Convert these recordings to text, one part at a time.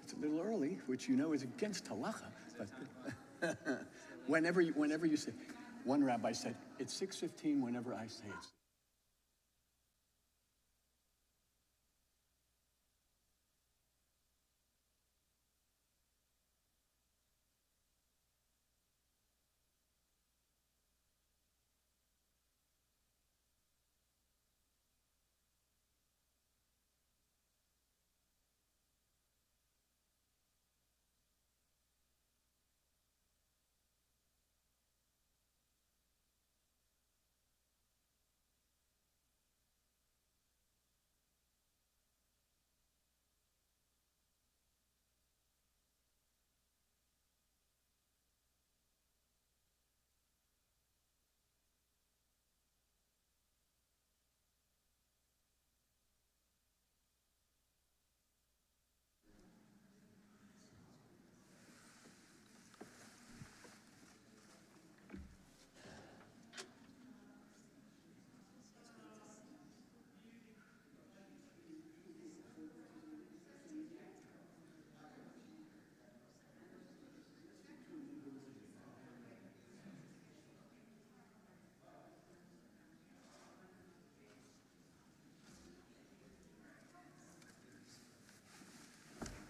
It's a little early, which you know is against halacha, but whenever you say, one rabbi said, it's 6:15 whenever I say it.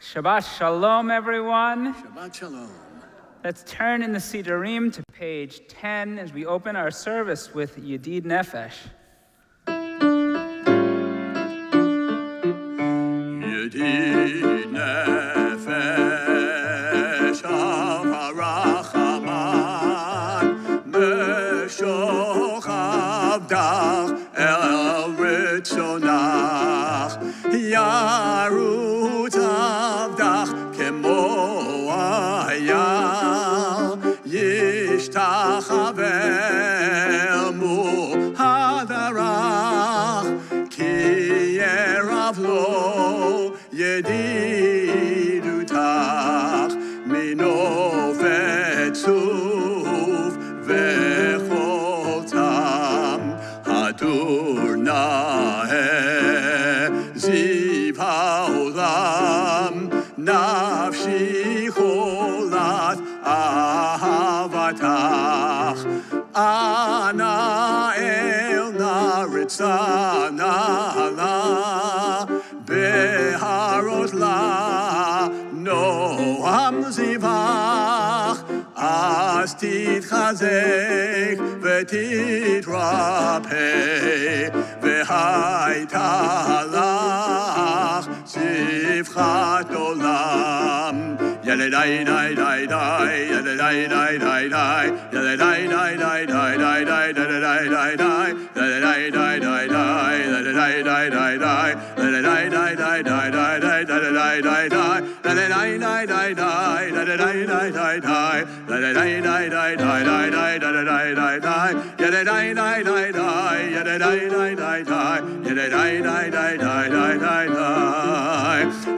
Shabbat Shalom, everyone. Shabbat Shalom. Let's turn in the Sidurim to page 10 as we open our service with Yedid Nefesh. Yedid Nefesh Harachaman Meshoch Avdach El Ritzonach Yarut Avdach Kemo Ayal Yishtachavel Mu Hadarach Ki Yerav Lo Yedidutach Minofet Suf Vechol Tam Hadur Naeh Ziv Haolam Nafshi Cholat Ahavatach Ana El Naritzana La Beharot La Noam Zivach As Titchazek V'titrapeh V'haitalach Sivchat Olam Yadai dai dai dai Yadai dai dai dai Yadai dai dai dai dai dai Yadai dai dai Yadai dai dai dai Yadai dai dai dai Yadai dai dai dai dai Yadai dai dai Yadai dai dai dai Yadai dai dai dai Yadai dai dai dai Yadai dai dai Yadai dai dai dai Yadai dai dai dai Yadai dai dai dai Yadai dai dai dai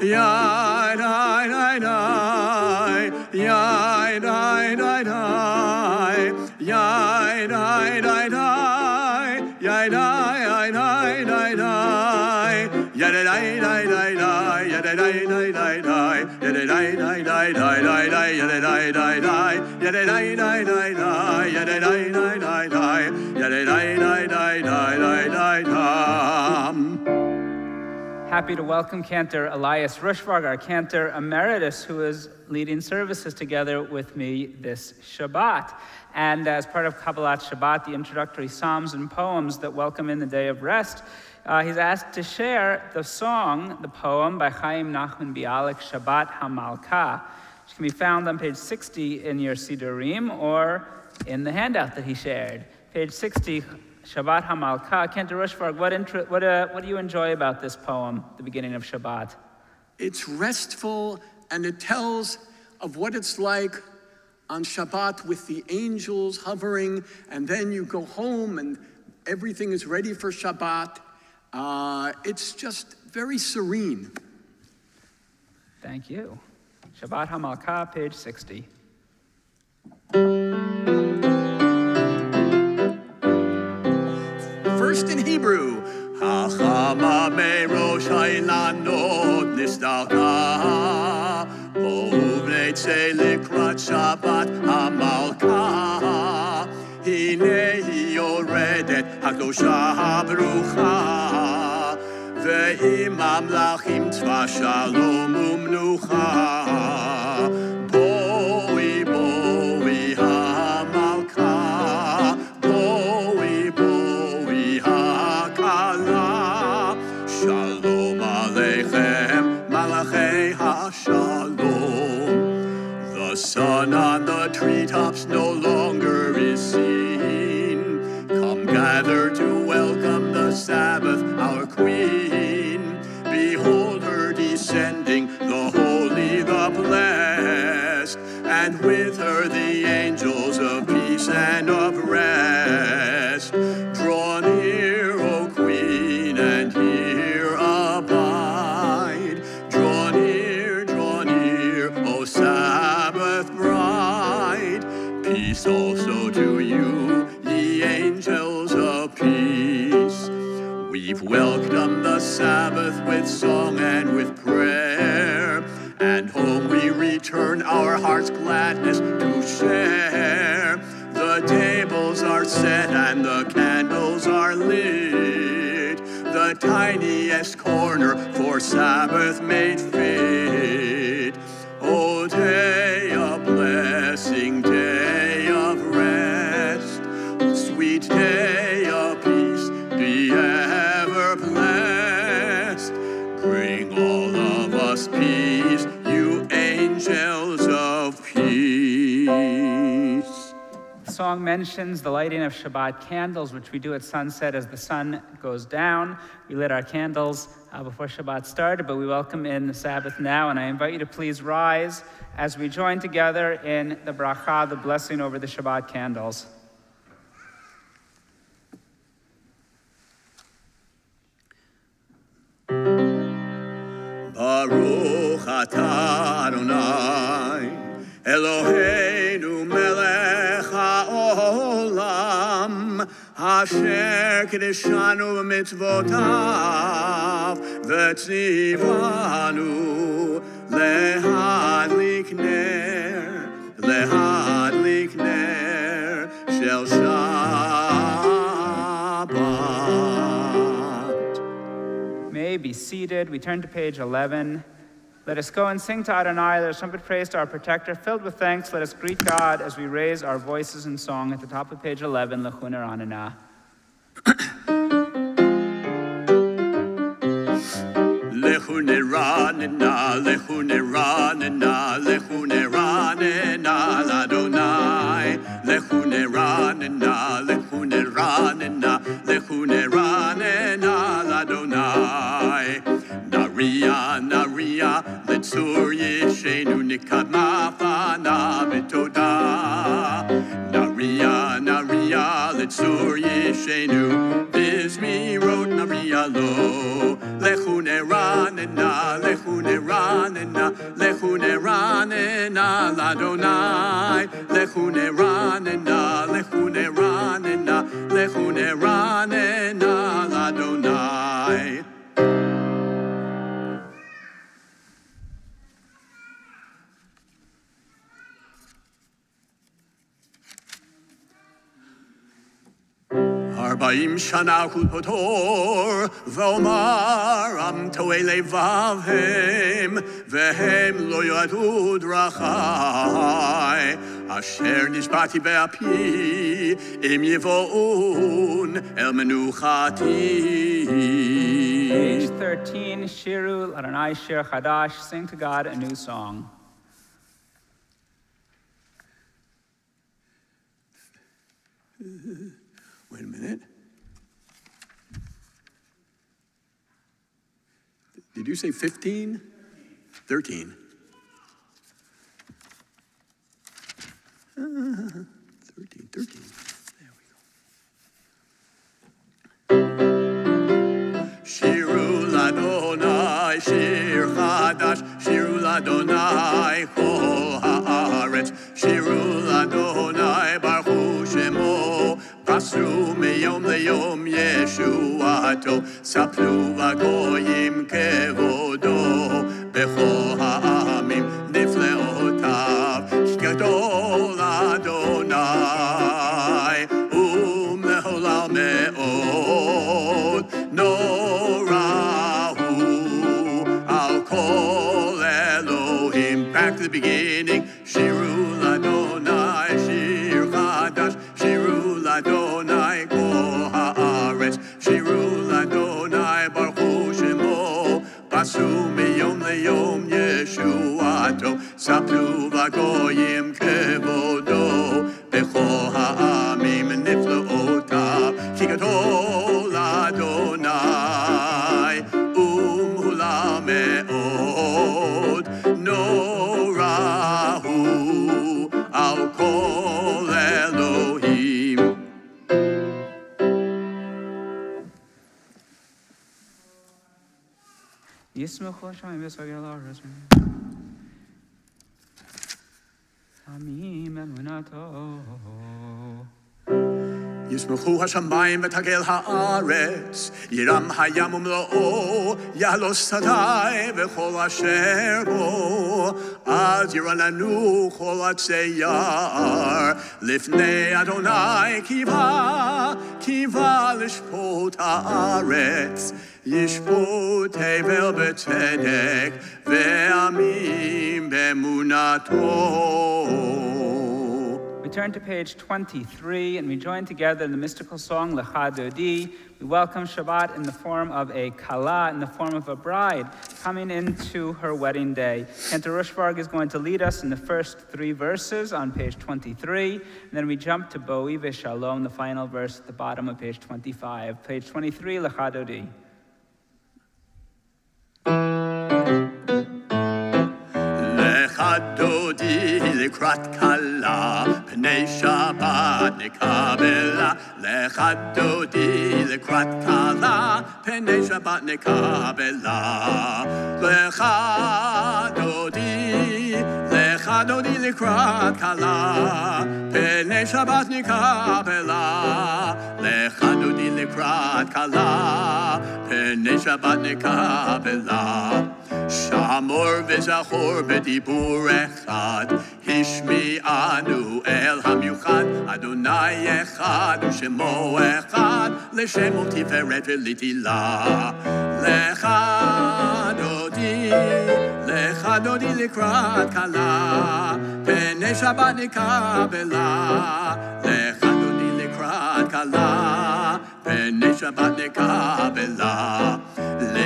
Yai dai dai dai, yai dai dai dai, yai dai dai dai dai, yai dai dai dai dai, yai dai dai dai Happy to welcome Cantor Elias Rushvarg, our Cantor Emeritus, who is leading services together with me this Shabbat. And as part of Kabbalat Shabbat, the introductory psalms and poems that welcome in the day of rest, he's asked to share the song, the poem by Chaim Nachman Bialik, Shabbat HaMalka, which can be found on page 60 in your Sidurim or in the handout that he shared. Page 60, Shabbat HaMalka. Cantor Rushvarg, what do you enjoy about this poem, the beginning of Shabbat? It's restful, and it tells of what it's like on Shabbat with the angels hovering, and then you go home and everything is ready for Shabbat. It's just very serene. Thank you. Shabbat HaMalka, page 60. First in Hebrew. Hachama merosh ha'inanot nistalka bo'u v'netzei likrat Shabbat HaMalka Hine hi yoredet hakdosha habrucha ve'im amlachim tzva shalom u'mnucha Bo'ui bo'ui HaMalka Bo'ui bo'ui HaKala Shalom Aleichem Malachei HaShalom The sun on the treetops no longer is seen Come gather to welcome the Sabbath, our Queen Behold her descending, the holy, the blessed And with her the angels of peace and of rest Draw near, O Queen, and here abide Draw near, O Sabbath bride Peace also to you, ye angels of peace We've welcomed the Sabbath with song and with prayer And home we return our heart's gladness to share The tables are set and the candles are lit The tiniest corner for Sabbath made fit O day of blessing, day of rest Sweet day of peace, be ever blessed Bring all of us peace, you angels of peace. The song mentions the lighting of Shabbat candles, which we do at sunset as the sun goes down. We lit our candles before Shabbat started, but we welcome in the Sabbath now, and I invite you to please rise as we join together in the bracha, the blessing over the Shabbat candles. Baruch atah Adonai Eloheinu melech haolam Asher kiddushanu b'mitzvotav V'tzivanu lehadlik ner shel Shabbat. May be seated. We turn to page 11. Let us go and sing to Adonai. Let us trumpet praise to our protector. Filled with thanks, let us greet God as we raise our voices in song at the top of page 11, Lechuner Anana. Lechuner Anana, Lechuner Anana, Lechuner Anana, Adonai. Lechuner Anana, Lechuner Anana, Lechuner Anana, Adonai. Naria, Letzur Yeshenu Nikadma Fana Betoda. Naria, Letzur Yeshenu Bizmi Rot Naria Lo. Lechuneranena, Lechuneranena, Ladonai. Lechuneranena, Ladonai. 40 שנה כולפתור, ואומר טועי לבב הם, והם לא ידעו דרכי, אשר נשבעתי באפי, אם יבואון אל מנוחתי. Page 13, Shiru Adonai Shir Chadash, sing to God a new song. Wait a minute. Did you say 15? 13. 13. There we go. שירו לאדוני שיר חדש, שירו לאדוני כל הארץ, שירו לאדוני ברכו שמו, פסו מיום ליום ישועתו, ספרו בגויים כבודו, בכל העמים נפלאותיו, גדול אדוני ומהולל מאוד, נורא הוא על כל אלוהים. Back to the beginning, שירו לאדוני שיר חדש, שירו לאדוני כל הארץ, שירו לאדוני ברכו שמו, פסו מיום ליום ישועתו, ספרו בגויים כבודו, בכל העמים נפלאותיו, כי גדול אדוני ומהולל מאוד, נורא הוא על כל אלוהים. ישמחו השמיים וסגל הארץ. עמים אמונתו. ישמחו השמיים ותגל הארץ, ירם הים ומלואו, יהלוש שדי וכל אשר בו, אז ירננו כל עצי יער, לפני אדוני קיווה לשפוט הארץ, ישפוט הבל בצדק ועמים באמונתו. We turn to page 23 and we join together in the mystical song Lecha Dodi. We welcome Shabbat in the form of a kala, in the form of a bride, coming into her wedding day. Cantor Rushvarg is going to lead us in the first 3 verses on page 23, and then we jump to Boi V'Shalom, the final verse at the bottom of page 25. Page 23, Lecha Dodi. דודי לקראת כלה, פני שבת נקבלה. לך דודי לקראת כלה, פני שבת נקבלה. לך דודי לקראת כלה, פני שבת נקבלה. לך דודי לקראת כלה, פני שבת נקבלה. שמור וזכור בדיבור אחד, השמיענו אל המיוחד, אדוני אחד ושמו אחד, לשם ולתפארת ולתהילה. לך דודי לקראת כלה, פני שבת נקבלה. לך דודי לקראת כלה, פני שבת נקבלה.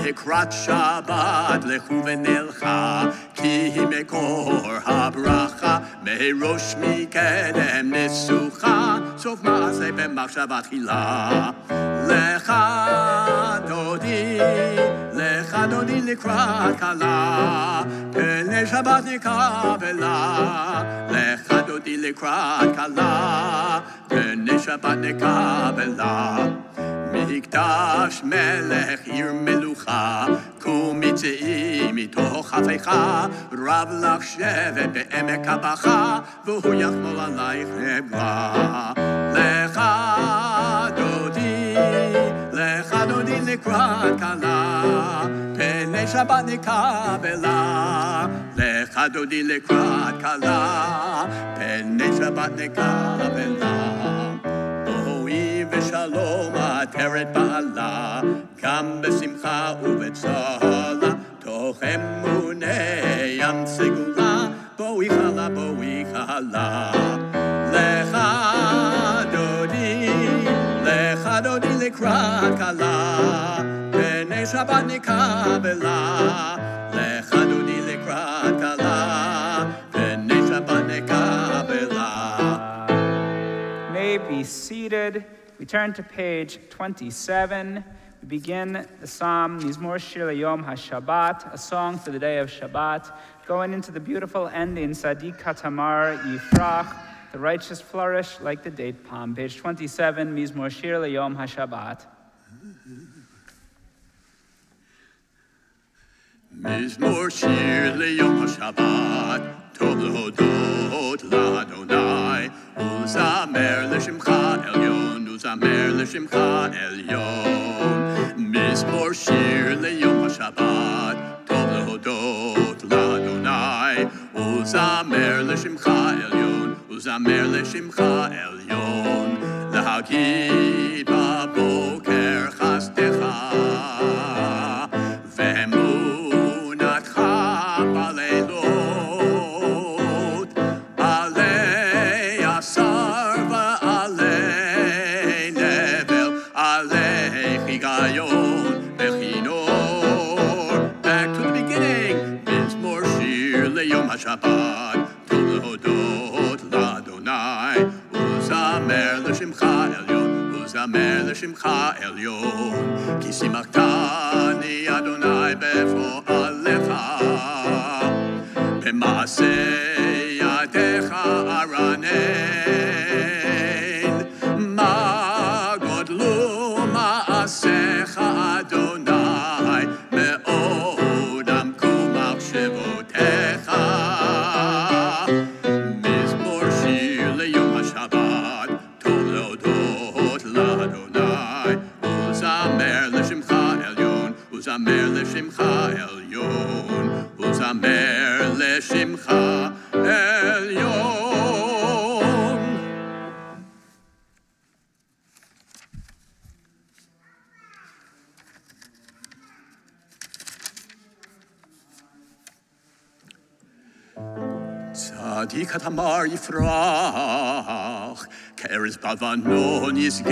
לקראת שבת לכו ונלכה, כי היא מקור הברכה, מראש מקדם נסוכה, סוף מעשה במחשבה תחילה. לך דודי לקראת כלה, פני שבת נקבלה. לך דודי לקראת כלה, פני שבת נקבלה. מקדש מלך עיר מלוכה, קומי צאי מתוך הפיכה, רב לך שבט בעמק הבכה, והוא יחמול עלייך רגלה. לך דודי לקראת כלה, פני שבת נקבלה. לך דודי לקראת כלה, פני שבת נקבלה. בואי ושלום בשלום עטרת בעלה, גם בשמחה ובצהלה, תוך אמוני ים סגולה, בואי חלה, בואי חלה. לך דודי לקראת כלה, פני שבת נקבלה. לך דודי לקראת כלה, פני שבת נקבלה. May be seated. We turn to page 27. We begin the psalm, Mizmor Shir Yom HaShabbat, a song for the day of Shabbat, going into the beautiful ending, Sadiq Katamar Yifrach, the righteous flourish like the date palm. Page 27, Mizmor Shir Yom HaShabbat. מזמור שיר ליום השבת, טוב להודות לאדוני, ולזמר לשמך עליון, ולזמר לשמך עליון. מזמור שיר ליום השבת, טוב להודות לאדוני, ולזמר לשמך עליון, ולזמר לשמך עליון. להגיד בבוקר חסדך, Shabbat, טוב להודות לאדוני, ולזמר לשמך עליון, ולזמר לשמך עליון. כי שימחתני אדוני בפועלך, במעשה ידיך ארנן. מה גודלו מעשיך אדוני, מאוד עמקו מחשבותיך. זמר לשמך עליון, וזמר לשמך עליון. צדיק התמר יפרח, כארז בלבנון ישגה,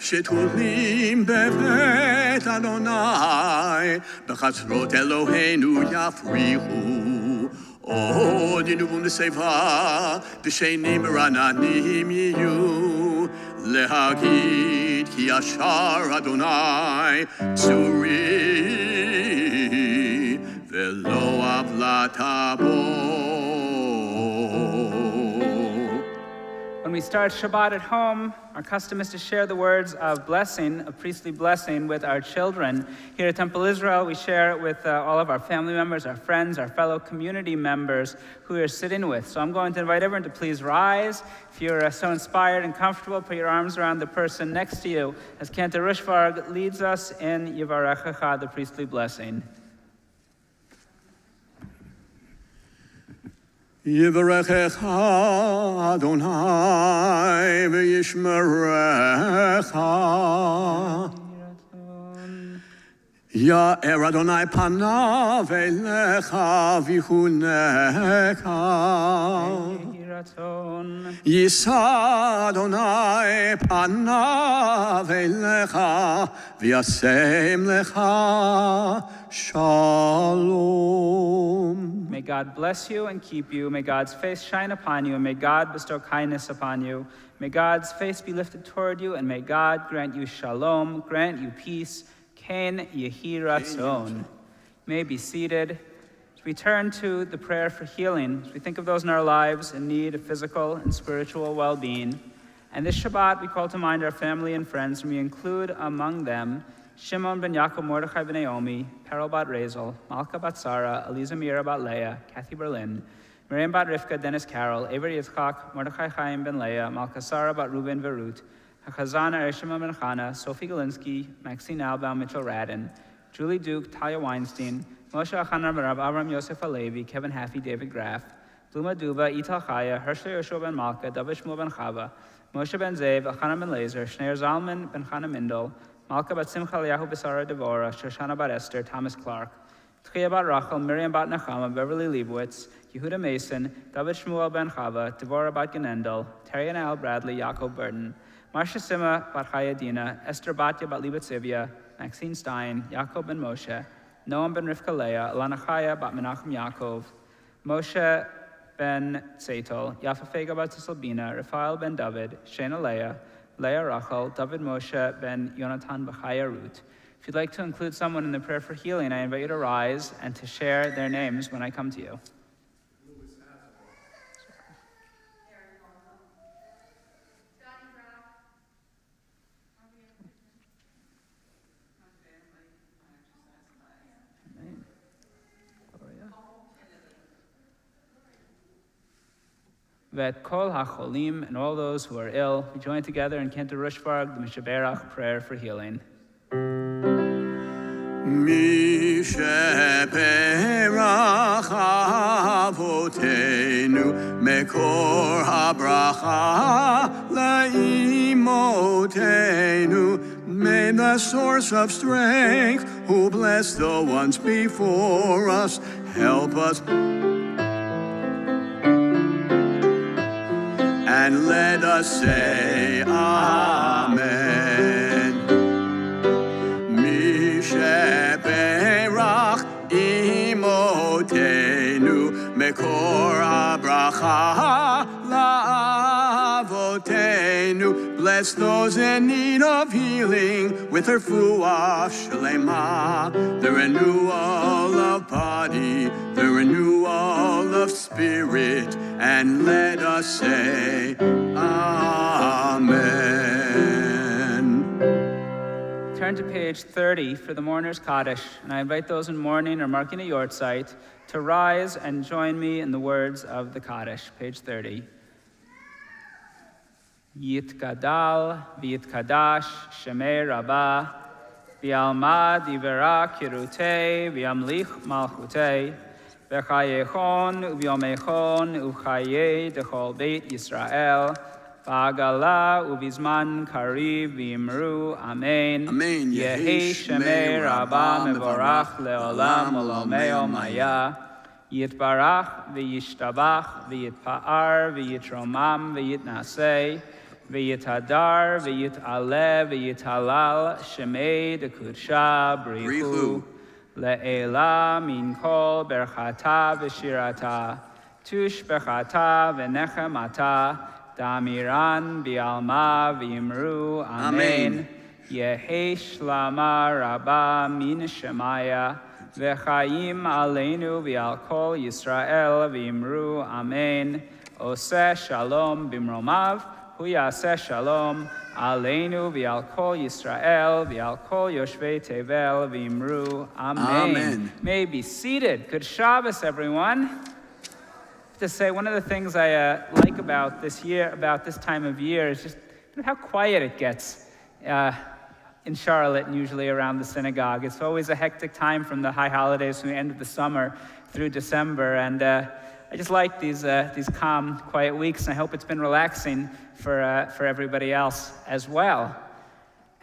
שתולים בבית אדוני, בחצרות אלוהינו יפריחו. עוד ינובון לשיבה, בשנים רעננים יהיו, להגיד כי ישר אדוני צורי, ולא עוולת בו. When we start Shabbat at home, our custom is to share the words of blessing, of priestly blessing, with our children. Here at Temple Israel, we share it with all of our family members, our friends, our fellow community members who we are sitting with. So I'm going to invite everyone to please rise. If you're so inspired and comfortable, put your arms around the person next to you as Cantor Rushvarg leads us in Yivarechecha, the priestly blessing. יברכך אדוני וישמרך, יאר אדוני פניו אליך ויחונך, יישא אדוני פניו אליך וישם לך Shalom. May God bless you and keep you. May God's face shine upon you, and may God bestow kindness upon you. May God's face be lifted toward you, and may God grant you shalom, grant you peace. Ken Yehi Ratzon. May be seated. As we turn to the prayer for healing, as we think of those in our lives in need of physical and spiritual well-being. And this Shabbat, we call to mind our family and friends, and we include among them Shimon ben Yaakov, Mordechai ben Naomi, Perel bat Razel, Malka bat Sarah, Eliza Mira bat Leah, Kathy Berlin, Miriam bat Rivka, Dennis Carroll, Avery Yitzchak, Mordechai Chaim ben Leah, Malka Sarah bat Ruben Verut, Hachazana Erishima ben Chana, Sophie Galinsky, Maxine Albaum, Mitchell Radin, Julie Duke, Talia Weinstein, Moshe Achanar ben Rab Avram Yosef Alevi, Kevin Haffey, David Graff, Bluma Duba, Ital Chaya, Hershel Yoshua ben Malka, David Shmuel ben Chava, Moshe ben Zev, Elchanan ben Lezer, Shneir Zalman ben Chana Mindel, Malka bat Simcha Eliyahu Besara Devora, Shoshana bat Esther, Thomas Clark, Tchia bat Rachel, Miriam bat Nechama, Beverly Leibowitz, Yehuda Mason, David Shmuel ben Chava, Devorah bat Genendel, Terry and Al Bradley, Yaakov Burton, Marsha Sima bat Chaya Dina, Esther Batya bat Libat Sivya, Maxine Stein, Yaakov ben Moshe, Noam ben Rivka Leah, Alana Chaya bat Menachem Yaakov, Moshe ben Seitel, Yafa Fega bat Tisalbina, Raphael ben David, Shana Leah, Leah Rachel, David Moshe ben Yonatan Bachaya Ruth. If you'd like to include someone in the prayer for healing, I invite you to rise and to share their names when I come to you. Vet kol hacholim, and all those who are ill, we join together in Cantor Rushvarg, the Mishaberach prayer for healing. Mishaberach avotenu mekor habracha laimotenu. May the source of strength, who bless the ones before us, help us. And let us say Amen. Mishaberach imotenu mekor habracha la'avotenu. Bless those in need of healing with her refuah shlema, the renewal of body, the renewal of spirit, and let us say Amen. Turn to page 30 for the Mourner's Kaddish, and I invite those in mourning or marking a yortzeit to rise and join me in the words of the Kaddish, page 30. Yitgadal v'yitkadash shemei Rabbah v'yalma divera kirutei v'yamlich malchutei v'chayechon u'vyomechon u'chayei dechol beit Yisrael v'agala u'bizman kariv v'imru Amen. Amen. Yehi shemei Rabbah mevorach leolam olomeo maya Yitbarach v'yishtabach v'yitpa'ar v'yitromam v'yitnasei V'yitadar, v'yit'aleh, v'yit'halal, shemei dekudsha, brichu, le'ela min kol berchata v'shirata, tush berchata v'nechemata, damiran v'alma v'imru, Amen. Yehi shlama rabba min shemaya, v'chaim aleinu v'al kol Yisrael v'imru, Amen. Oseh shalom bimromav, Hu yaseh shalom aleinu v'al kol Yisrael v'al kol yoshvei tevel v'imru Amen. Amen. May be seated. Good Shabbos, everyone. To say one of the things I like about this year, about this time of year, is just how quiet it gets in Charlotte and usually around the synagogue. It's always a hectic time from the high holidays from the end of the summer through December, and I just like these calm, quiet weeks, and I hope it's been relaxing for everybody else as well.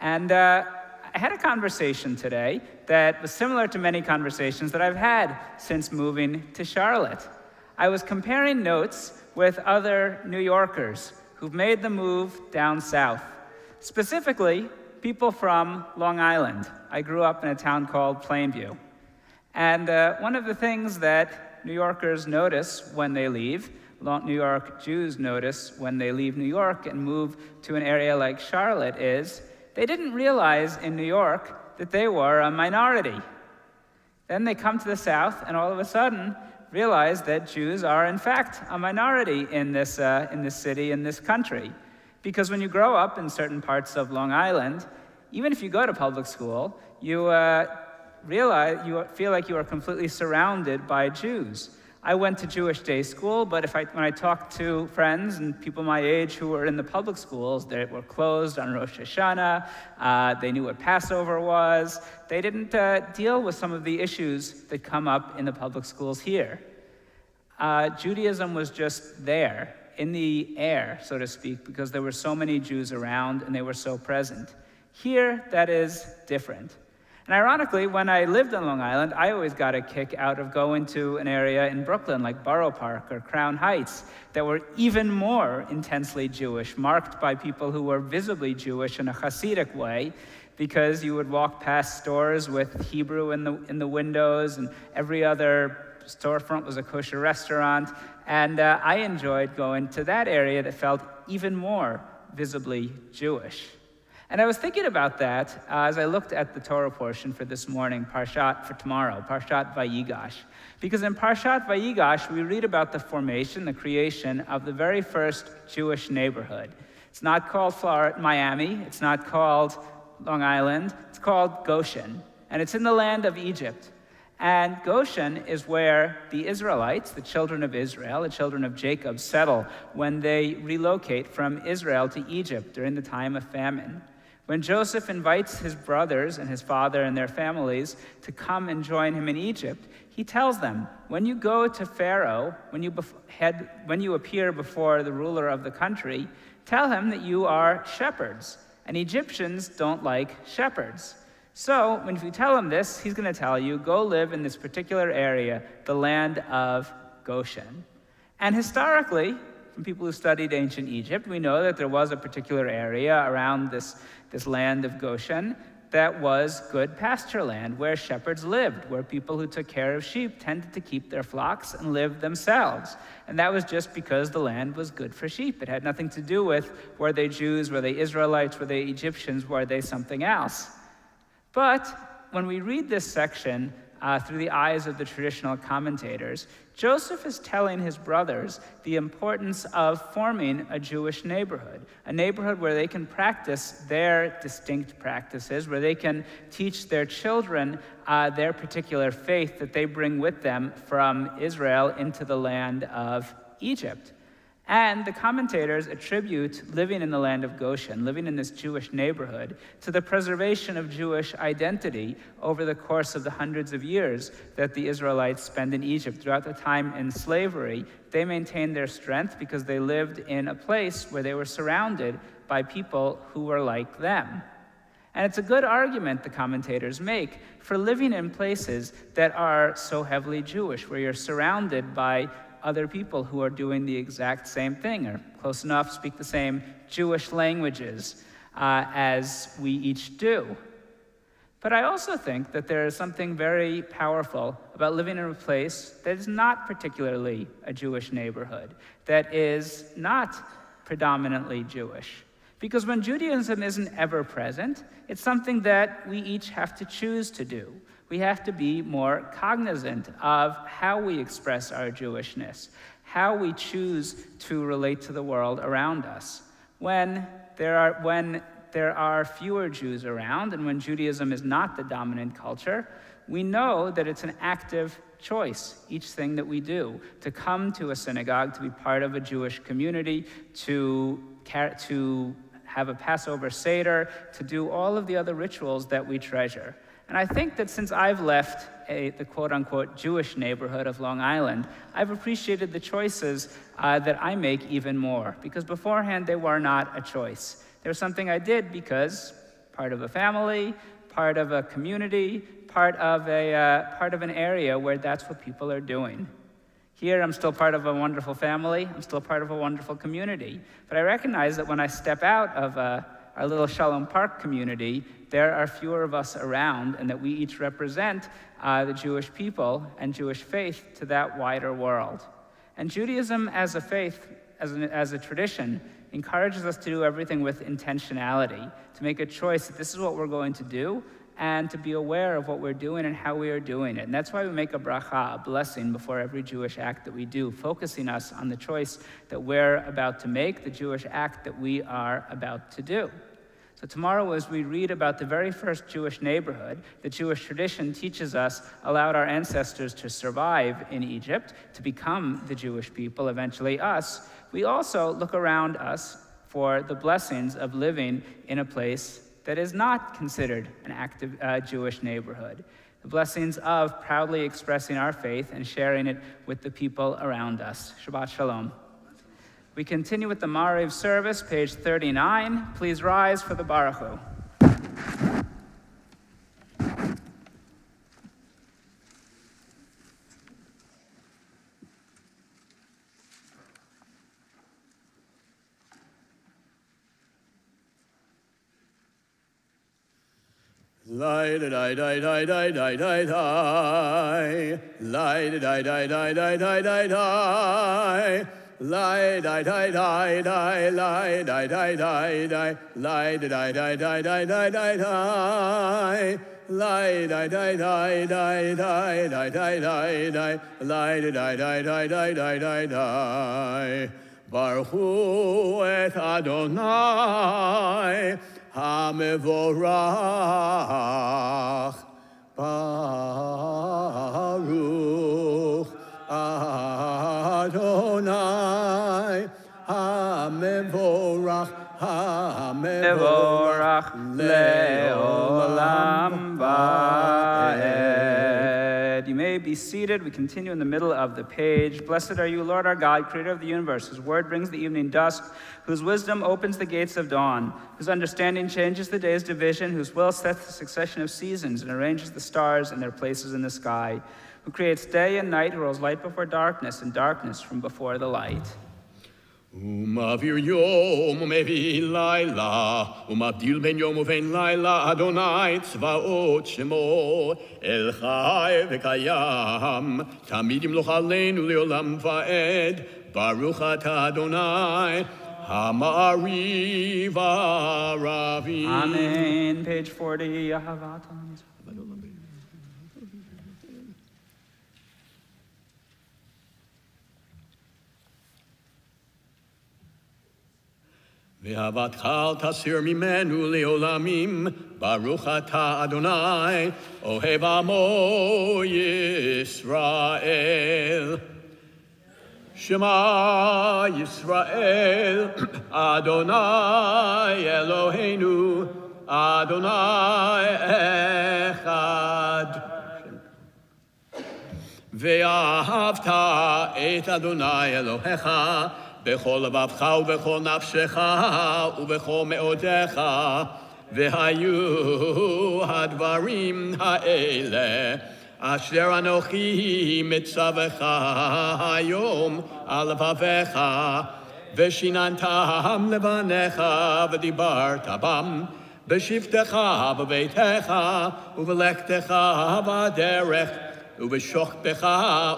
And I had a conversation today that was similar to many conversations that I've had since moving to Charlotte. I was comparing notes with other New Yorkers who've made the move down south, specifically people from Long Island. I grew up in a town called Plainview. And one of the things that New Yorkers notice when they leave, New York Jews notice when they leave New York and move to an area like Charlotte, is they didn't realize in New York that they were a minority. Then they come to the South and all of a sudden realize that Jews are in fact a minority in this city, in this country. Because when you grow up in certain parts of Long Island, even if you go to public school, you feel like you are completely surrounded by Jews. I went to Jewish day school, but when I talked to friends and people my age who were in the public schools, they were closed on Rosh Hashanah, they knew what Passover was, they didn't deal with some of the issues that come up in the public schools here. Judaism was just there. in the air, so to speak, because there were so many Jews around and they were so present. Here, that is different. And ironically, when I lived on Long Island, I always got a kick out of going to an area in Brooklyn like Borough Park or Crown Heights that were even more intensely Jewish, marked by people who were visibly Jewish in a Hasidic way, because you would walk past stores with Hebrew in the windows, and every other storefront was a kosher restaurant. And I enjoyed going to that area that felt even more visibly Jewish. And I was thinking about that as I looked at the Torah portion for this morning, Parshat for tomorrow, Parshat Vayigash. Because in Parshat Vayigash, we read about the formation, the creation of the very first Jewish neighborhood. It's not called Miami, it's not called Long Island, it's called Goshen. And it's in the land of Egypt. And Goshen is where the Israelites, the children of Israel, the children of Jacob, settle when they relocate from Israel to Egypt during the time of famine. When Joseph invites his brothers and his father and their families to come and join him in Egypt, he tells them, when you go to Pharaoh, when you appear before the ruler of the country, tell him that you are shepherds, and Egyptians don't like shepherds. So when you tell him this, he's going to tell you, go live in this particular area, the land of Goshen. And historically, from people who studied ancient Egypt, we know that there was a particular area around this land of Goshen that was good pasture land, where shepherds lived, where people who took care of sheep tended to keep their flocks and live themselves. And that was just because the land was good for sheep. It had nothing to do with, were they Jews, were they Israelites, were they Egyptians, were they something else? But when we read this section through the eyes of the traditional commentators, Joseph is telling his brothers the importance of forming a Jewish neighborhood, a neighborhood where they can practice their distinct practices, where they can teach their children their particular faith that they bring with them from Israel into the land of Egypt. And the commentators attribute living in the land of Goshen, living in this Jewish neighborhood, to the preservation of Jewish identity over the course of the hundreds of years that the Israelites spent in Egypt. Throughout the time in slavery, they maintained their strength because they lived in a place where they were surrounded by people who were like them. And it's a good argument, the commentators make, for living in places that are so heavily Jewish, where you're surrounded by other people who are doing the exact same thing, or close enough, speak the same Jewish languages as we each do. But I also think that there is something very powerful about living in a place that is not particularly a Jewish neighborhood, that is not predominantly Jewish. Because when Judaism isn't ever present, it's something that we each have to choose to do. We have to be more cognizant of how we express our Jewishness, how we choose to relate to the world around us. When there are fewer Jews around, and when Judaism is not the dominant culture, we know that it's an active choice, each thing that we do, to come to a synagogue, to be part of a Jewish community, to have a Passover Seder, to do all of the other rituals that we treasure. And I think that since I've left the quote-unquote Jewish neighborhood of Long Island, I've appreciated the choices that I make even more, because beforehand they were not a choice. They were something I did because part of a family, part of a community, part of an area where that's what people are doing. Here, I'm still part of a wonderful family. I'm still part of a wonderful community. But I recognize that when I step out of our little Shalom Park community, there are fewer of us around, and that we each represent the Jewish people and Jewish faith to that wider world. And Judaism as a faith, as a tradition, encourages us to do everything with intentionality, to make a choice that this is what we're going to do, and to be aware of what we're doing and how we are doing it. And that's why we make a bracha, a blessing, before every Jewish act that we do, focusing us on the choice that we're about to make, the Jewish act that we are about to do. So tomorrow, as we read about the very first Jewish neighborhood, the Jewish tradition teaches us allowed our ancestors to survive in Egypt, to become the Jewish people, eventually us. We also look around us for the blessings of living in a place that is not considered an active Jewish neighborhood. The blessings of proudly expressing our faith and sharing it with the people around us. Shabbat Shalom. We continue with the Mariv service, page 39. Please rise for the Baruchu. Lie da die die die die die die die. Lie da die die die die die die die. Lie die die die die lie die die die die. Lie da die die die die die die die. Lie die die die die die die die die die. Lie da die die die die die die die. Baruchu et Adonai HaMevorach, Baruch Adonai HaMevorach, Mevorach leolam vaed. You may be seated. We continue in the middle of the page. Blessed are you, Lord our God, creator of the universe, whose word brings the evening dusk, whose wisdom opens the gates of dawn, whose understanding changes the day's division, whose will sets the succession of seasons and arranges the stars in their places in the sky, who creates day and night, who rolls light before darkness and darkness from before the light. Umavir yom umevi laila, umabdil ben yom uven laila, Adonai tzvaot shemo, El chai v'kayam, tamid yimloch aleinu leolam va'ed, Baruch atah Adonai, Hama'ariv aravim. Amen. Page 40, Yahavat. ואהבתך אל תסיר ממנו לעולמים, ברוך אתה אדוני, אוהב עמו ישראל. שמע ישראל, אדוני אלוהינו, אדוני אחד. ואהבת את אדוני אלוהיך, בכל לבבך ובכל נפשך ובכל מאודיך, והיו הדברים האלה אשר אנוכי מצווך היום על לבביך, ושיננתם לבניך ודיברת בם, בשבתך בביתך ובלכתך בדרך, ובשוכבך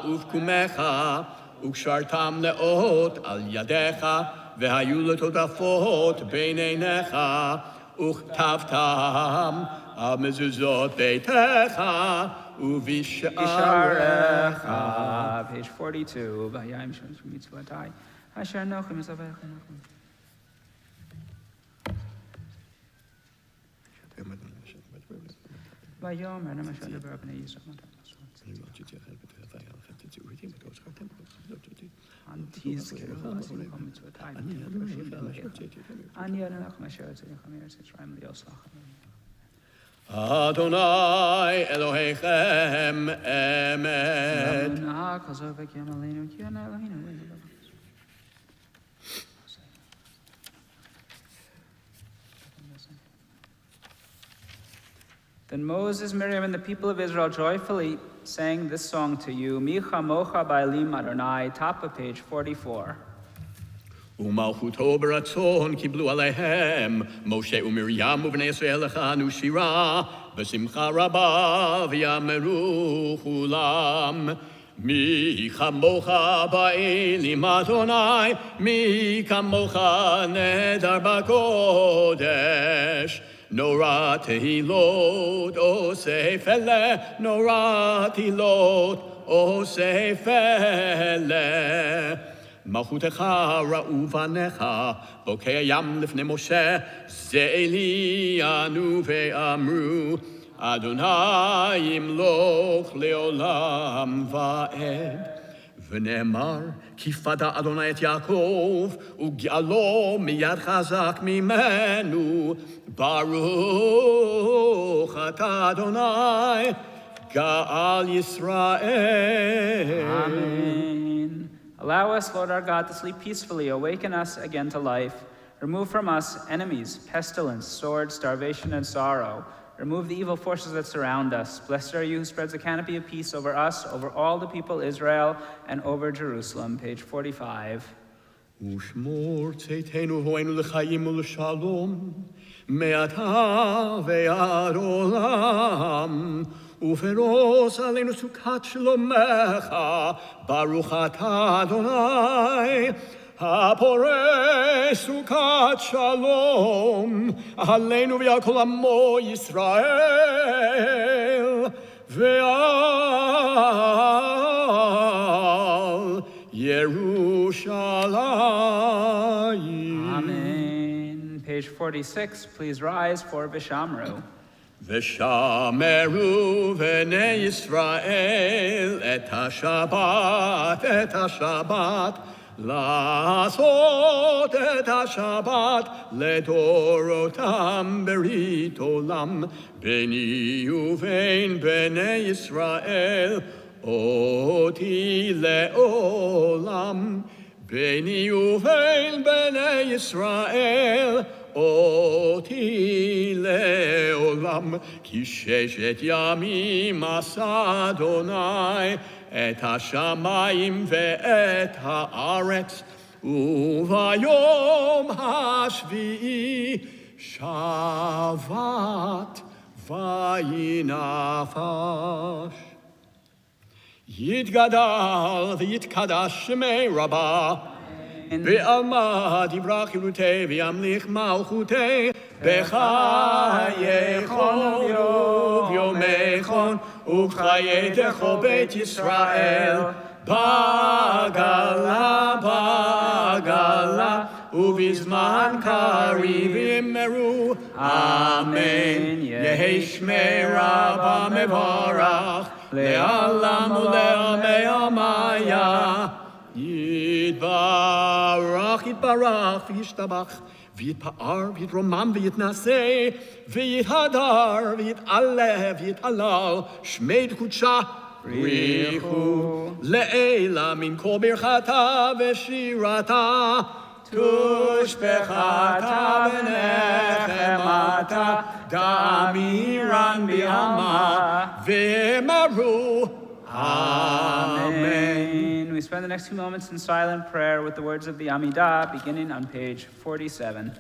ובקומך, וקשרתם לאות על ידיך, והיו לטוטפות בין עיניך, וכתבתם על מזוזות ביתך ובשעריך. Page 42, Vayayim Shem Mitzvotai, Asher Nochim Esavecha Nochim. Vayomer Nemasher Deber Bnei Yisrael Matar Masot. Adonai Elohechem Emet. Then Moses, Miriam, and the people of Israel joyfully sang this song to you, Micha Mocha Bailim Adonai, top of page 44. ומלכותו ברצון קיבלו עליהם, משה ומרים ובני ישראל לכנו שירה, בשמחה רבה ויאמרו כולם, מי כמוך באלים אדוני, מי כמוך נדר בקודש, נורא תהילות עושה פלא, נורא תהילות עושה פלא. מלכותך ראו בניך, בוקע ים לפני משה, זה אלינו ואמרו, אדוני ימלוך לעולם ועד. ונאמר, כי פדה אדוני את יעקב, וגאלו מיד חזק ממנו, ברוך אתה אדוני, גאל ישראל. Amen. Allow us, Lord our God, to sleep peacefully. Awaken us again to life. Remove from us enemies, pestilence, sword, starvation, and sorrow. Remove the evil forces that surround us. Blessed are you who spreads a canopy of peace over us, over all the people Israel, and over Jerusalem. Page 45. ושמור צאתנו בואנו לחיים ולשלום, מעתה ועד עולם, ופרוס עלינו סוכת שלומך, ברוך אתה אדוני, הפורש סוכת שלום, עלינו ועל כל עמו ישראל, ועל Yerushalayim. Amen. Page 46, please rise for Vishamru. ושמרו בני ישראל את השבת, לעשות את השבת לדורותם ברית עולם, ביני ובין בני ישראל, אותי לעולם, ביני ובין בני ישראל, אותי לעולם, כי ששת ימים עשה אדוני את השמיים ואת הארץ, וביום השביעי שבת וינפש. יתגדל ויתקדש שמי רבה, בעלמא דברה חירותי וימליך מלכותי, בחייכון וביומייכון ובחיי דכל בית ישראל, בגלה ובזמן קריב יאמרו אמן. יהי שמי רבה מבורך לעולם ולעולמי עלמיה. יתברך וישתבח ויתפאר ויתרומם ויתנשא ויתהדר ויתעלה ויתהלל שמי קודשה בריחו לעילה מן כל ברכתה ושירתה, תושבחתה ונחמתה, דמירן בעלמא ואמרו Amen. We spend the next few moments in silent prayer with the words of the Amidah, beginning on page 47.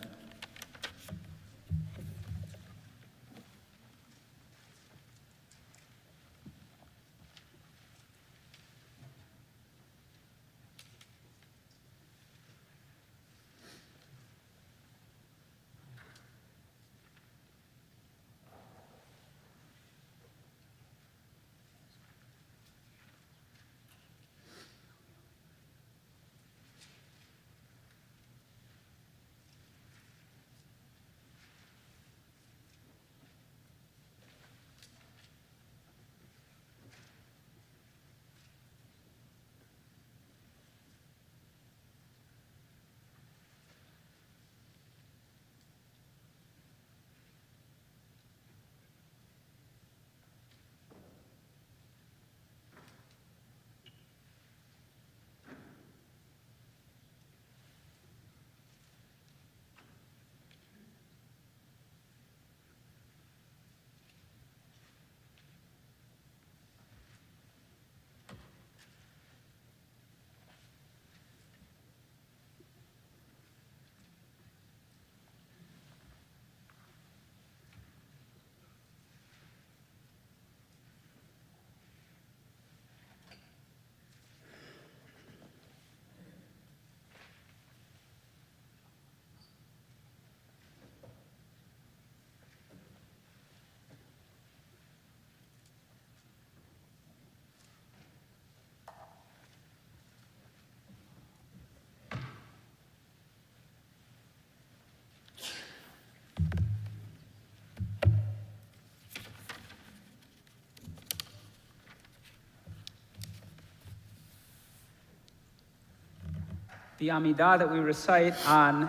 The Amidah that we recite on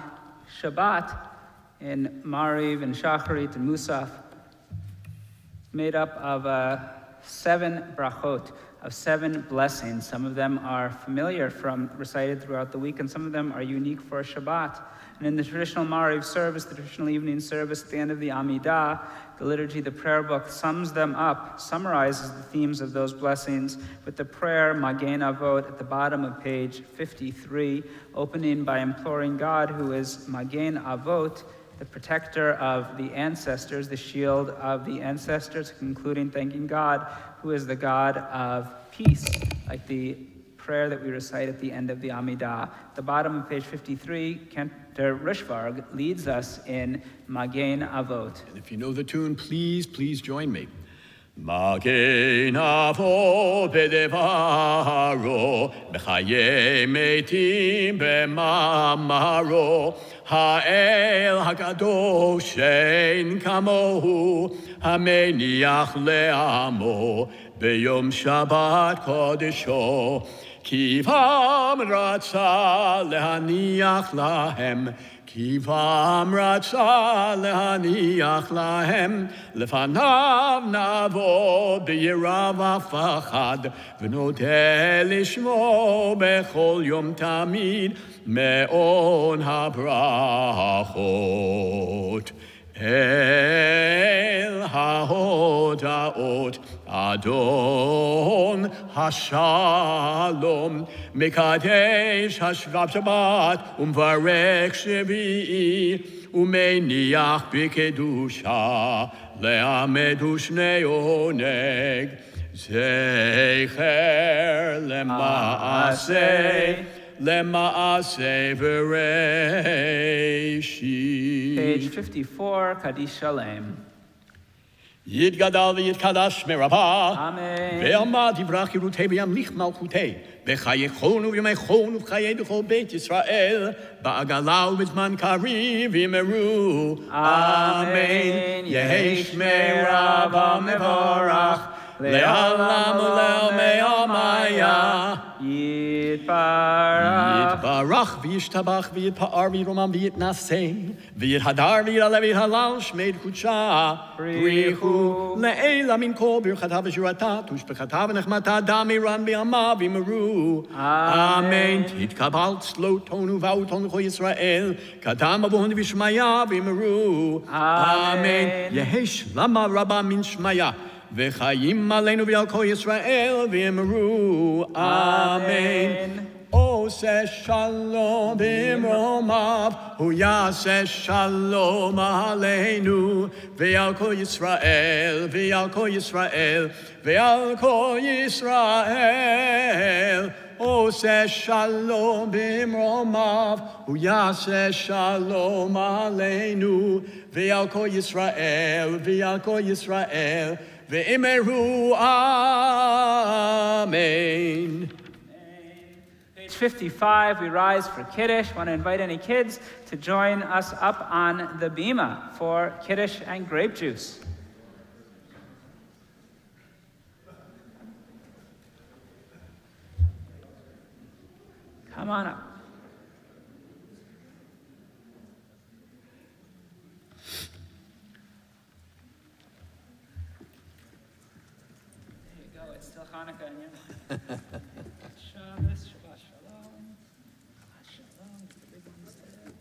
Shabbat in Mariv and Shacharit and Musaf, made up of 7 brachot. of 7 blessings. Some of them are familiar from recited throughout the week, and some of them are unique for Shabbat. And in the traditional Mariv service, the traditional evening service at the end of the Amidah, the liturgy, the prayer book, sums them up, summarizes the themes of those blessings with the prayer Magen Avot at the bottom of page 53, opening by imploring God, who is Magen Avot, the protector of the ancestors, the shield of the ancestors, concluding thanking God, who is the God of peace, like the prayer that we recite at the end of the Amidah. The bottom of page 53, Cantor Rishvarg leads us in Magen Avot. And if you know the tune, please join me. Magen Avot bedevaro, bechaye metim b'mamaro, ha'el hakadosh she'en kamohu, hameniach le'amo, b'yom Shabbat kodesho, kivam ratza lehaniach lahem, kivam ratza lehaniach lahem, lefanav navo b'yirav v'fachad, v'nodeh lishmo bechol yom tamid, me'on habrachot. El haodaot Adon Hashalom Mekadesh Shabbat Umvarech Shvi'i Umeniach B'kedusha Le'amedu Shnei Oneg Zecher Lema'aseh Bereshit. Page 54, Kaddish Shalem. Yitgadal v'yitkadash merabah. Amen. Ve'amad yivrach yirutei v'yamlich malchutei. V'chayechonu v'yamechonu v'chayei d'chol Beit Yisrael. Ba'agala u'bizman kariv yimeru. Amen. Yehi shmei Rabba mevorach. Le'alam u'le'omei amaya. Yitbarach v'yishtabach v'yitpa'ar v'yiromam v'yitnaseh v'yithadar v'yiraleh v'yithalal shmeid kudsha brichu le'ela min kol birchata v'shirata tushbechata v'nechmata damiran v'yama v'yimeru. Amen. Titkabal tzlo tonu v'auton l'cho Yisrael kadam avon v'shmaya v'yimeru. Amen. Yehesh lama rabba min shmaya V'chayim aleinu v'yal kol Yisrael v'yimeru. Amen. Oseh shalom b'imromav, hu yaseh shalom aleinu v'yal kol Yisrael, v'yal kol Yisrael, v'yal kol Yisrael. Oseh shalom b'imromav, hu yaseh shalom aleinu v'yal kol Yisrael, v'yal kol Yisrael. Ve'emeru, amen. Page 55, we rise for Kiddush. Want to invite any kids to join us up on the bima for Kiddush and grape juice. Come on up. Hanukkah and Shabbos, Shabbat Shalom, Shalom, the big ones today.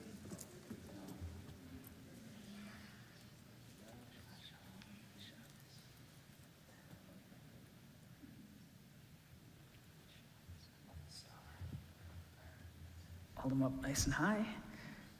Hold them up nice and high.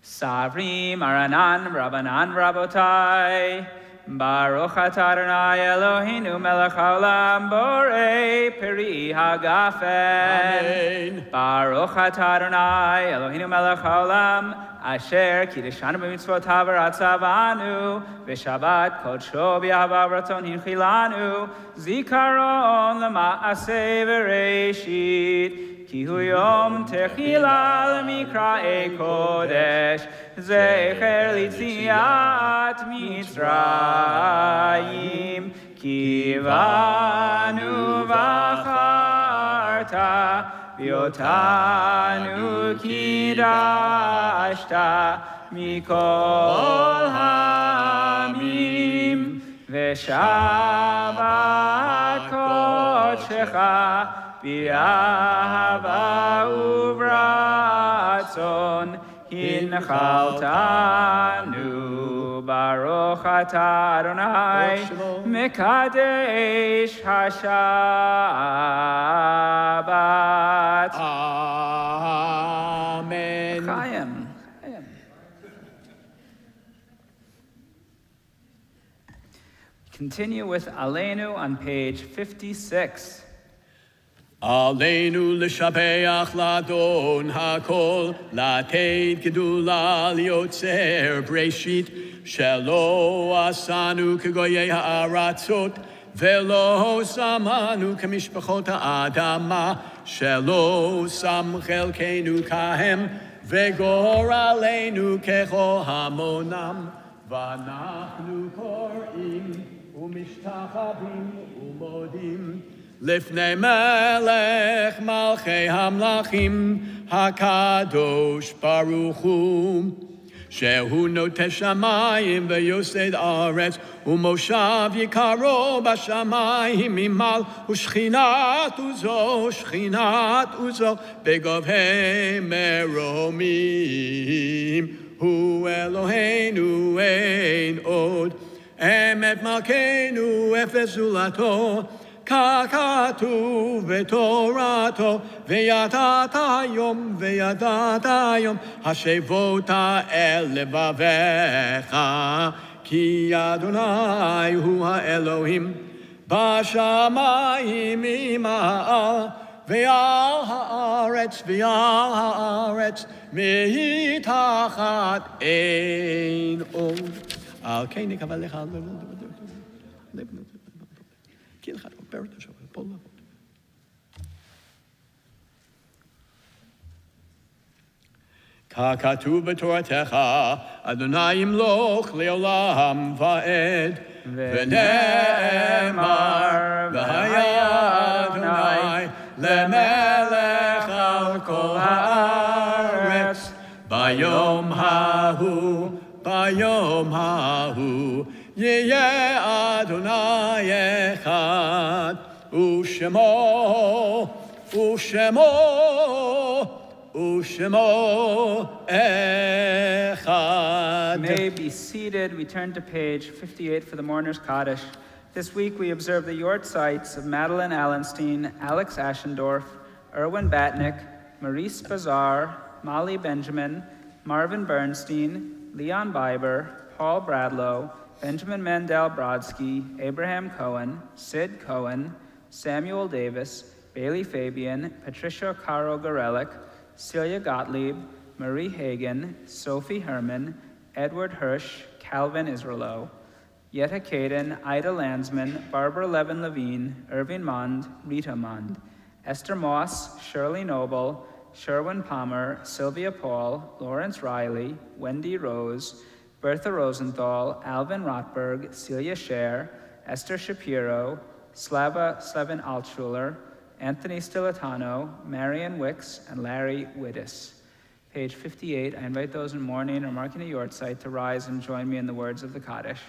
Savrim, Aranan, Rabbanan, Rabotai. Baruch atah Adonai Eloheinu melech haolam borei peri hagafen. Amen. Baruch atah Adonai Eloheinu melech haolam asher kiddushanu b'mitzvotav v'ratzavanu v'shabbat kodsho b'yahava v'ratzon hinchilanu zikaron l'ma'aseh v'reishit ki hu yom techila l'mikra'ei kodesh zecher litziat Mitzrayim kivanu v'acharta v'yotanu kidashta mikol hamim V'shavat kodshecha b'ahava uvratzon hinchaltanu baruch atah Adonai mekadesh hashabbat. Amen. Chaim. Continue with Aleinu on page 56. Aleinu l'shabeach l'adon hakol, l'ateit gedula liotzer breshit, shelo asanu kegoyei ha'aratzot, velo samanu kemishpachot ha'adama, shelo sam chelkenu kahem, vegor aleinu kecho hamonam, v'anachnu korim, umishtachavim umodim, Lifnei melech malchei hamlachim hakadosh baruch hu shehu noteh shamayim v'yosed aretz umoshav yikaro b'shamayim imal u'shchinat uzo begavhei meromim hu Eloheinu ein od emet malkeinu efes zulato Kakatu v'torato v'yadata yom hashevota el levavecha ki Adonai hu ha'Elohim b'shamayim ima'al v'al ha'aretz mitachat ein od al kein nikavalecha Kakatu b'toratecha Adonai imloch leolam va'ed v'ne'emar v'haya Adonai lemelech al kol haaretz bayom hahu Yeh Adonai echad u'shemo echad. May be seated. We turn to page 58 for the Mourner's Kaddish. This week we observe the yortzites of Madeline Allenstein, Alex Ashendorf, Erwin Batnick, Maurice Bazar, Molly Benjamin, Marvin Bernstein, Leon Biber, Paul Bradlow, Benjamin Mandel Brodsky, Abraham Cohen, Sid Cohen, Samuel Davis, Bailey Fabian, Patricia Caro Gorelik, Celia Gottlieb, Marie Hagan, Sophie Herman, Edward Hirsch, Calvin Israelo, Yetta Caden, Ida Landsman, Barbara Levin Levine, Irving Mond, Rita Mond, Esther Moss, Shirley Noble, Sherwin Palmer, Sylvia Paul, Lawrence Riley, Wendy Rose, Bertha Rosenthal, Alvin Rotberg, Celia Scher, Esther Shapiro, Slevin Altschuler, Anthony Stilitano, Marion Wicks, and Larry Widdis. Page 58, I invite those in mourning or marking a yortzeit to rise and join me in the words of the Kaddish.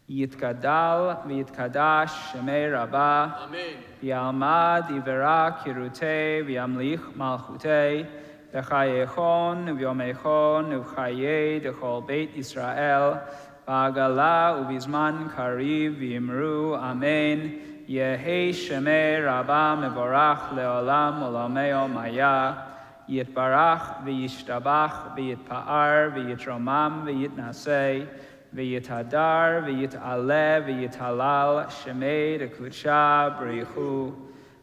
Yitkadal v'yitkadash shemei Rabbah. Amen. V'yalmad yivera kirutei v'yamlich malchutei. V'chayechon v'yomechon v'chayei d'chol Beit Yisrael. V'agala u'bizman kariv v'yimru. Amen. Yehei shemei Rabbah mevorach leolam olameo maya. Yitbarach v'yishtabach v'yitpa'ar v'yitromam v'yitnasei. V'yitadar, v'yit'aleh, v'yithalal, shemei d'kudsha b'richu,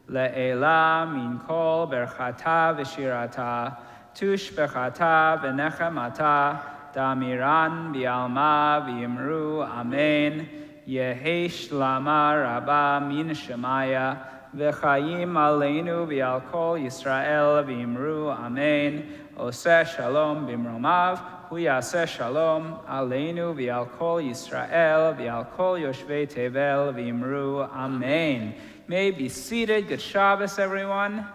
le'ela min kol berchata v'shirata, tush bechata v'nechemata, damiran v'yalma v'yimru, amen. Yehei shlama rabba min shemaya, v'chayim aleinu v'yal kol Yisrael v'yimru, amen. Oseh shalom b'mromav, Hu yaseh shalom aleinu v'al kol Yisrael v'al kol yoshvei tevel v'imru. Amen. May be seated. Good Shabbos, everyone.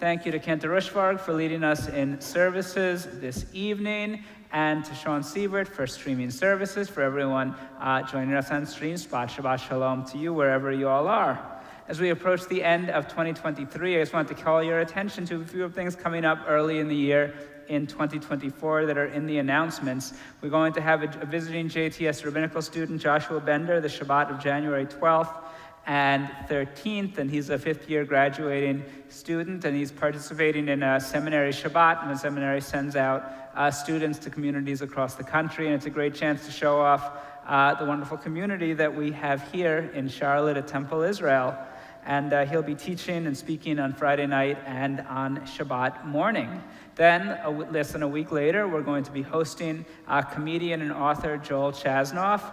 Thank you to Cantor Rushvarg for leading us in services this evening, and to Sean Siebert for streaming services, for everyone joining us on stream. Shabbat Shalom to you wherever you all are. As we approach the end of 2023, I just want to call your attention to a few things coming up early in the year in 2024 that are in the announcements. We're going to have a visiting JTS rabbinical student, Joshua Bender, the Shabbat of January 12th and 13th, and he's a fifth-year graduating student, and he's participating in a seminary Shabbat, and the seminary sends out students to communities across the country, and it's a great chance to show off the wonderful community that we have here in Charlotte at Temple Israel. And he'll be teaching and speaking on Friday night and on Shabbat morning. Then, less than a week later, we're going to be hosting comedian and author Joel Chasnoff,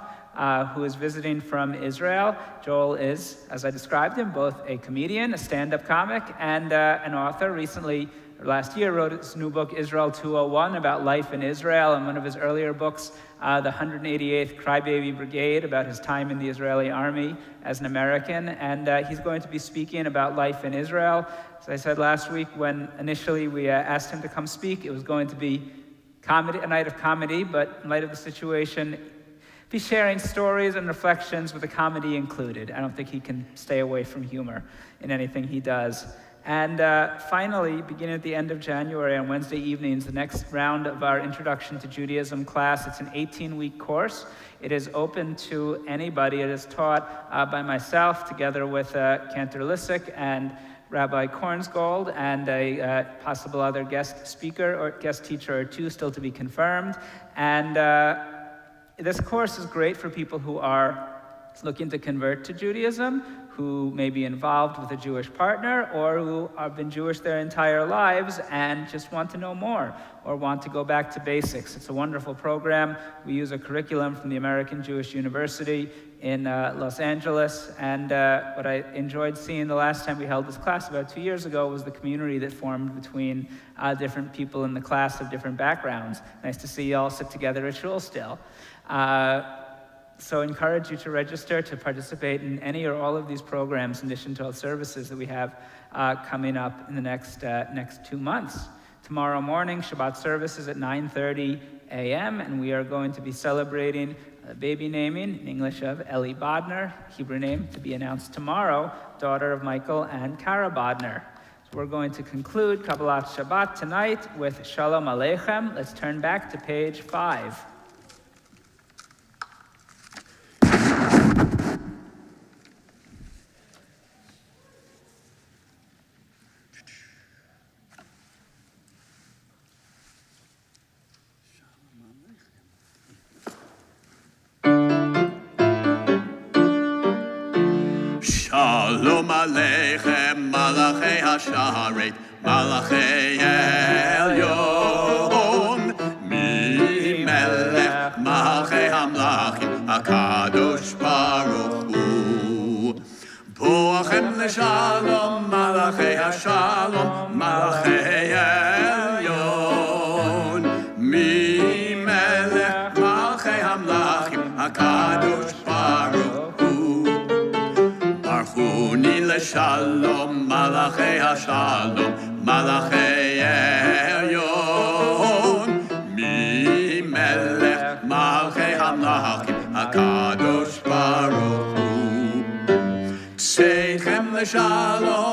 who is visiting from Israel. Joel is, as I described him, both a comedian, a stand-up comic, and an author. Recently, last year, wrote his new book, Israel 201, about life in Israel, and one of his earlier books, the 188th Crybaby Brigade, about his time in the Israeli army as an American. And he's going to be speaking about life in Israel. As I said last week, when initially we asked him to come speak, it was going to be a night of comedy, but in light of the situation, be sharing stories and reflections with the comedy included. I don't think he can stay away from humor in anything he does. And finally, beginning at the end of January on Wednesday evenings, the next round of our Introduction to Judaism class. It's an 18-week course. It is open to anybody. It is taught by myself together with Cantor Lissick and Rabbi Kornsgold and a possible other guest speaker or guest teacher or two still to be confirmed. And this course is great for people who are looking to convert to Judaism, who may be involved with a Jewish partner, or who have been Jewish their entire lives and just want to know more, or want to go back to basics. It's a wonderful program. We use a curriculum from the American Jewish University in Los Angeles, and what I enjoyed seeing the last time we held this class about 2 years ago was the community that formed between different people in the class of different backgrounds. Nice to see you all sit together at shul still. So I encourage you to register to participate in any or all of these programs, in addition to all services that we have coming up in the next 2 months. Tomorrow morning, Shabbat service is at 9:30 a.m., and we are going to be celebrating baby naming, in English of Ellie Bodner, Hebrew name to be announced tomorrow, daughter of Michael and Kara Bodner. So we're going to conclude Kabbalat Shabbat tonight with Shalom Aleichem. Let's turn back to page 5. Shalom Aleichem, Malachei HaSharet, Malachei Elyon, Mi Melech, Malachei HaMlachim, HaKadosh Baruch Hu. Boachem L'Shalom, Malachei HaShalom, Malachei Elyon, Mi Melech, Malachei HaMlachim, HaKadosh Baruch Hu. Barchuni L'Shalom, Malachei HaShalom, Malachei Elyon, Mi Melech, Malachei HaMlachim, HaKadosh Baruch Hu. Tzeichem L'Shalom,